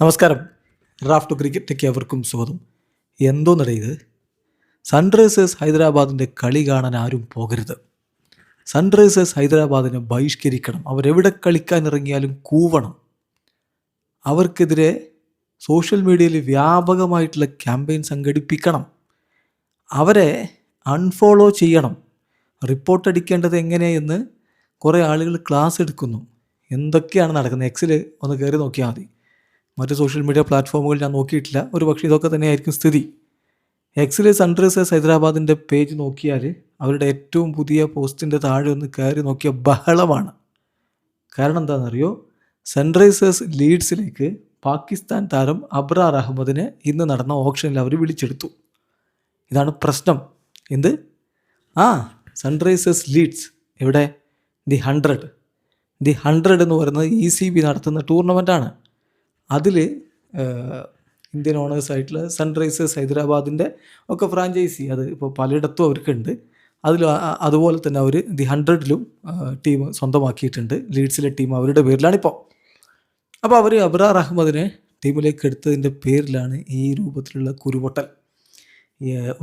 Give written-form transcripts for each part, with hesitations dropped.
നമസ്കാരം. Raf to ക്രിക്കറ്റിലേക്ക് അവർക്കും സ്വാഗതം. എന്തോന്നടേ ഇത്, സൺറൈസേഴ്സ് ഹൈദരാബാദിൻ്റെ കളി കാണാൻ ആരും പോകരുത്. സൺറൈസേഴ്സ് ഹൈദരാബാദിനെ ബഹിഷ്കരിക്കണം. അവരെവിടെ കളിക്കാൻ ഇറങ്ങിയാലും കൂവണം. അവർക്കെതിരെ സോഷ്യൽ മീഡിയയിൽ വ്യാപകമായിട്ടുള്ള ക്യാമ്പയിൻ സംഘടിപ്പിക്കണം. അവരെ അൺഫോളോ ചെയ്യണം. റിപ്പോർട്ട് അടിക്കേണ്ടത് എങ്ങനെയെന്ന് കുറേ ആളുകൾ ക്ലാസ് എടുക്കുന്നു. എന്തൊക്കെയാണ് നടക്കുന്നത്? എക്സിൽ ഒന്ന് കയറി നോക്കിയാൽ മതി. മറ്റ് സോഷ്യൽ മീഡിയ പ്ലാറ്റ്ഫോമുകൾ ഞാൻ നോക്കിയിട്ടില്ല. ഒരു പക്ഷേ ഇതൊക്കെ തന്നെയായിരിക്കും സ്ഥിതി. എക്സിൽ സൺറൈസേഴ്സ് ഹൈദരാബാദിൻ്റെ പേജ് നോക്കിയാൽ അവരുടെ ഏറ്റവും പുതിയ പോസ്റ്റിൻ്റെ താഴെ ഒന്ന് കയറി നോക്കിയ ബഹളമാണ്. കാരണം എന്താണെന്നറിയോ? സൺറൈസേഴ്സ് ലീഡ്സിലേക്ക് പാകിസ്ഥാൻ താരം അബ്രാർ അഹമ്മദിനെ ഇന്ന് നടന്ന ഓപ്ഷനിൽ അവർ വിളിച്ചെടുത്തു. ഇതാണ് പ്രശ്നം. എന്ത്? സൺറൈസേഴ്സ് ലീഡ്സ് എവിടെ? ദി 100 എന്ന് പറയുന്നത് ECB നടത്തുന്ന ടൂർണമെൻറ്റാണ്. അതിൽ ഇന്ത്യൻ ഓണേഴ്സായിട്ടുള്ള സൺറൈസേഴ്സ് ഹൈദരാബാദിൻ്റെ ഒക്കെ ഫ്രാഞ്ചൈസി അത് ഇപ്പോൾ പലയിടത്തും അവർക്കുണ്ട്. അതുപോലെ തന്നെ അവർ ദി 100ലും ടീം സ്വന്തമാക്കിയിട്ടുണ്ട്. ലീഡ്സിലെ ടീം അവരുടെ പേരിലാണിപ്പോൾ. അപ്പോൾ അവർ അബ്രാർ അഹമ്മദിനെ ടീമിലേക്ക് എടുത്തതിൻ്റെ പേരിലാണ് ഈ രൂപത്തിലുള്ള കുരുപൊട്ടൽ.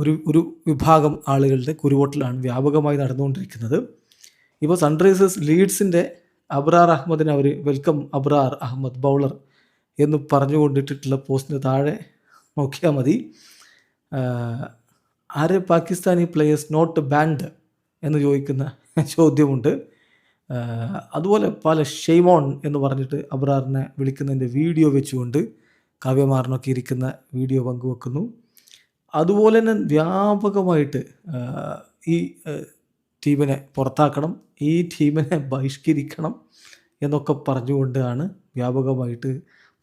ഒരു വിഭാഗം ആളുകളുടെ കുരുപൊട്ടലാണ് വ്യാപകമായി നടന്നുകൊണ്ടിരിക്കുന്നത്. ഇപ്പോൾ സൺറൈസേഴ്സ് ലീഡ്സിൻ്റെ അബ്രാർ അഹമ്മദിനെ അവർ വെൽക്കം അബ്രാർ അഹമ്മദ് ബൗളർ എന്ന് പറഞ്ഞുകൊണ്ടിട്ടുള്ള പോസ്റ്റിന് താഴെ നോക്കിയാൽ മതി. ആരെ പാകിസ്ഥാനി പ്ലേയേഴ്സ് നോട്ട് ബാൻഡ് എന്ന് ചോദിക്കുന്ന ചോദ്യമുണ്ട്. അതുപോലെ പല ഷെയ്മോൺ എന്ന് പറഞ്ഞിട്ട് അബ്രാറിനെ വിളിക്കുന്നതിൻ്റെ വീഡിയോ വെച്ചുകൊണ്ട് കാവ്യമാറിനൊക്കെ ഇരിക്കുന്ന വീഡിയോ പങ്കുവെക്കുന്നു. അതുപോലെ തന്നെ വ്യാപകമായിട്ട് ഈ ടീമിനെ പുറത്താക്കണം, ഈ ടീമിനെ ബഹിഷ്കരിക്കണം എന്നൊക്കെ പറഞ്ഞുകൊണ്ടാണ് വ്യാപകമായിട്ട്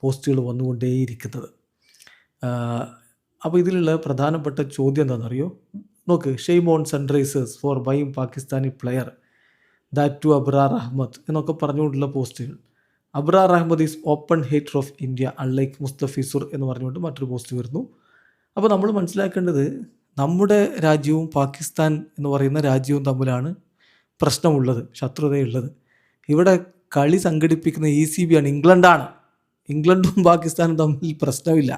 പോസ്റ്റുകൾ വന്നുകൊണ്ടേയിരിക്കുന്നത്. അപ്പോൾ ഇതിലുള്ള പ്രധാനപ്പെട്ട ചോദ്യം എന്താണെന്നറിയോ? നോക്ക്, shame on Sunrisers for buying Pakistani player that too Abrar Ahmed എന്നൊക്കെ പറഞ്ഞുകൊണ്ടുള്ള പോസ്റ്റുകൾ. Abrar Ahmed is open hater of India unlike Mustafizur എന്ന് പറഞ്ഞുകൊണ്ട് മറ്റൊരു പോസ്റ്റ് വരുന്നു. അപ്പോൾ നമ്മൾ മനസ്സിലാക്കേണ്ടത്, നമ്മുടെ രാജ്യവും പാകിസ്ഥാൻ എന്ന് പറയുന്ന രാജ്യവും തമ്മിലാണ് പ്രശ്നമുള്ളത്, ശത്രുതയുള്ളത്. ഇവിടെ കളി സംഘടിപ്പിക്കുന്ന ECB ആണ്, ഇംഗ്ലണ്ടാണ്. ഇംഗ്ലണ്ടും പാകിസ്ഥാനും തമ്മിൽ പ്രശ്നമില്ല.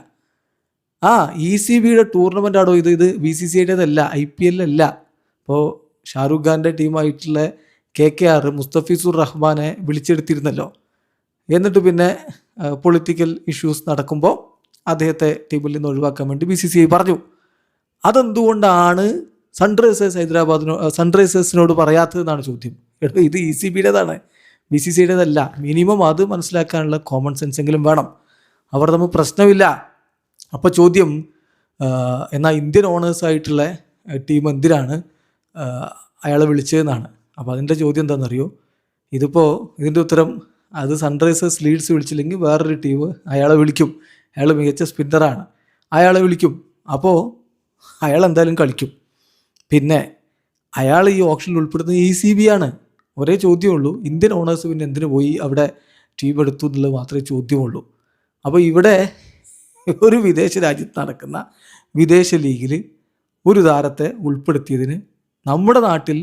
ECBയുടെ ടൂർണമെൻ്റാണോ ഇത് BCCIയുടേതല്ല, IPL അല്ല. ഇപ്പോൾ ഷാരൂഖ് ഖാൻ്റെ ടീമായിട്ടുള്ള KKR മുസ്തഫിസുർ റഹ്മാനെ വിളിച്ചെടുത്തിരുന്നല്ലോ. എന്നിട്ട് പിന്നെ പൊളിറ്റിക്കൽ ഇഷ്യൂസ് നടക്കുമ്പോൾ അദ്ദേഹത്തെ ടീമിൽ നിന്ന് ഒഴിവാക്കാൻ വേണ്ടി BCCI പറഞ്ഞു. അതെന്തുകൊണ്ടാണ് സൺറൈസേഴ്സിനോട് പറയാത്തതെന്നാണ് ചോദ്യം. ഇത് ECBയുടേതാണ്, BCCIയുടേതല്ല. മിനിമം അത് മനസ്സിലാക്കാനുള്ള കോമൺ സെൻസ് എങ്കിലും വേണം. അവർ തമ്മിൽ പ്രശ്നമില്ല. അപ്പോൾ ചോദ്യം, എന്നാൽ ഇന്ത്യൻ ഓണേഴ്സായിട്ടുള്ള ടീം എന്തിനാണ് അയാളെ വിളിച്ചതെന്നാണ്. അപ്പോൾ അതിൻ്റെ ചോദ്യം എന്താണെന്നറിയോ? ഇതിൻ്റെ ഉത്തരം, അത് സൺറൈസേഴ്സ് ലീഡ്സ് വിളിച്ചില്ലെങ്കിൽ വേറൊരു ടീം അയാളെ വിളിക്കും. അയാൾ മികച്ച സ്പിന്നറാണ്, അയാളെ വിളിക്കും. അപ്പോൾ അയാൾ എന്തായാലും കളിക്കും. പിന്നെ അയാൾ ഈ ഓപ്ഷനിൽ ഉൾപ്പെടുന്നത് ECB ആണ്. ഒരേ ചോദ്യമുള്ളൂ, ഇന്ത്യൻ ഓണേഴ്സ് പിന്നെ എന്തിനു പോയി അവിടെ ടീം എടുത്തു എന്നുള്ളത് മാത്രമേ ചോദ്യമുള്ളൂ. അപ്പോൾ ഇവിടെ ഒരു വിദേശ രാജ്യത്ത് നടക്കുന്ന വിദേശ ലീഗിൽ ഒരു താരത്തെ ഉൾപ്പെടുത്തിയതിന് നമ്മുടെ നാട്ടിൽ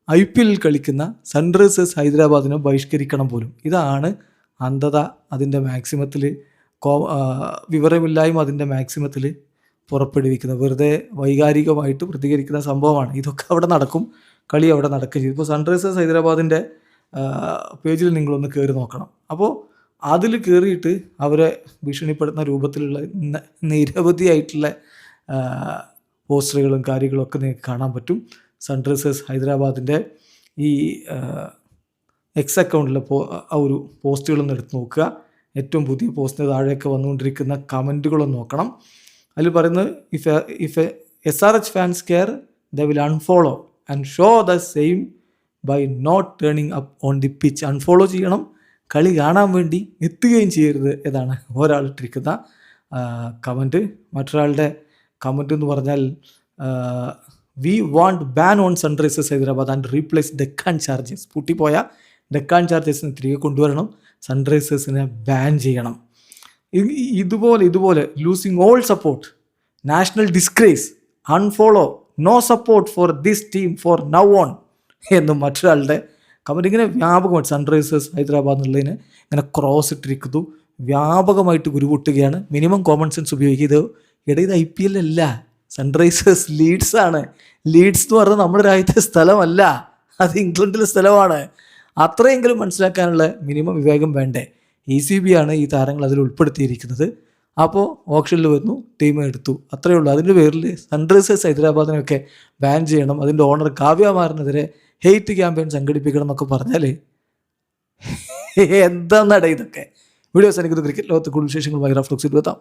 IPL കളിക്കുന്ന സൺറൈസേഴ്സ് ഹൈദരാബാദിനെ ബഹിഷ്കരിക്കണം പോലും. ഇതാണ് അന്ധത അതിൻ്റെ മാക്സിമത്തിൽ, വിവരമില്ലായ്മ അതിൻ്റെ മാക്സിമത്തിൽ പുറപ്പെടുവിക്കുന്നത്. വെറുതെ വൈകാരികമായിട്ട് പ്രതികരിക്കുന്ന സംഭവമാണ്. ഇതൊക്കെ അവിടെ നടക്കും, കളി അവിടെ നടക്കുകയും ചെയ്തു. ഇപ്പോൾ സൺറൈസേഴ്സ് ഹൈദരാബാദിൻ്റെ പേജിൽ നിങ്ങളൊന്ന് കയറി നോക്കണം. അപ്പോൾ അതിൽ കയറിയിട്ട് അവരെ ഭീഷണിപ്പെടുത്തുന്ന രൂപത്തിലുള്ള നിരവധിയായിട്ടുള്ള പോസ്റ്ററുകളും കാര്യങ്ങളൊക്കെ നിങ്ങൾക്ക് കാണാൻ പറ്റും. സൺറൈസേഴ്സ് ഹൈദരാബാദിൻ്റെ ഈ എക്സ് അക്കൗണ്ടിലെ ഒരു പോസ്റ്റുകളൊന്ന് എടുത്ത് നോക്കുക. ഏറ്റവും പുതിയ പോസ്റ്റിന് താഴെയൊക്കെ വന്നുകൊണ്ടിരിക്കുന്ന കമൻറ്റുകളൊന്ന് നോക്കണം. അതിൽ പറയുന്നത്, if SRH fans care they will unfollow and show the same by not turning up on the pitch. Unfollow ചെയ്യണം, കളി കാണാൻ വേണ്ടി എത്തുകയും ചെയ്യരുത് എന്നാണ് ഒരാളിട്ടിരിക്കുന്ന കമൻറ്റ്. മറ്റൊരാളുടെ കമൻറ്റ് എന്ന് പറഞ്ഞാൽ, we want ban on Sunrisers Hyderabad and replace Deccan Chargers. പൂട്ടിപ്പോയ ഡെക്കാൻ ചാർജേഴ്സിനെ തിരികെ കൊണ്ടുവരണം, സൺറൈസേഴ്സിനെ ബാൻ ചെയ്യണം. ഇതുപോലെ losing all support, national disgrace, unfollow, no support for this team for now on എന്നും മറ്റൊരാളുടെ കമൻറ്റ്. ഇങ്ങനെ വ്യാപകമായിട്ട് സൺറൈസേഴ്സ് ഹൈദരാബാദ് എന്നുള്ളതിന് ഇങ്ങനെ ക്രോസ് ഇട്ടിരിക്കുന്നു. വ്യാപകമായിട്ട് ഉരുപൊട്ടുകയാണ്. മിനിമം കോമൺ സെൻസ് ഉപയോഗിക്കുക. ഇത് IPL അല്ല, സൺറൈസേഴ്സ് ലീഡ്സ് ആണ്. ലീഡ്സ് എന്ന് പറഞ്ഞാൽ നമ്മുടെ രാജ്യത്തെ സ്ഥലമല്ല, അത് ഇംഗ്ലണ്ടിലെ സ്ഥലമാണ്. അത്രയെങ്കിലും മനസ്സിലാക്കാനുള്ള മിനിമം വിവേകം വേണ്ടേ? ECB ആണ് ഈ താരങ്ങൾ അതിൽ ഉൾപ്പെടുത്തിയിരിക്കുന്നത്. അപ്പോൾ ഓപ്ഷനിൽ വന്നു, ടീം എടുത്തു, അത്രയേ ഉള്ളൂ. അതിൻ്റെ പേരിൽ സൺറൈസേഴ്സ് ഹൈദരാബാദിനെയൊക്കെ ബാൻ ചെയ്യണം, അതിൻ്റെ ഓണർ കാവ്യ മാറിനെതിരെ ഹെയ്റ്റ് ക്യാമ്പയിൻ സംഘടിപ്പിക്കണം എന്നൊക്കെ പറഞ്ഞാൽ എന്താണെന്നട ഇതൊക്കെ? വീഡിയോസ് എനിക്ക് ക്രിക്കറ്റ് ലോകത്ത് കൂടുതൽ വിശേഷങ്ങളുമായി റഫ്ലക്സ് എത്താം.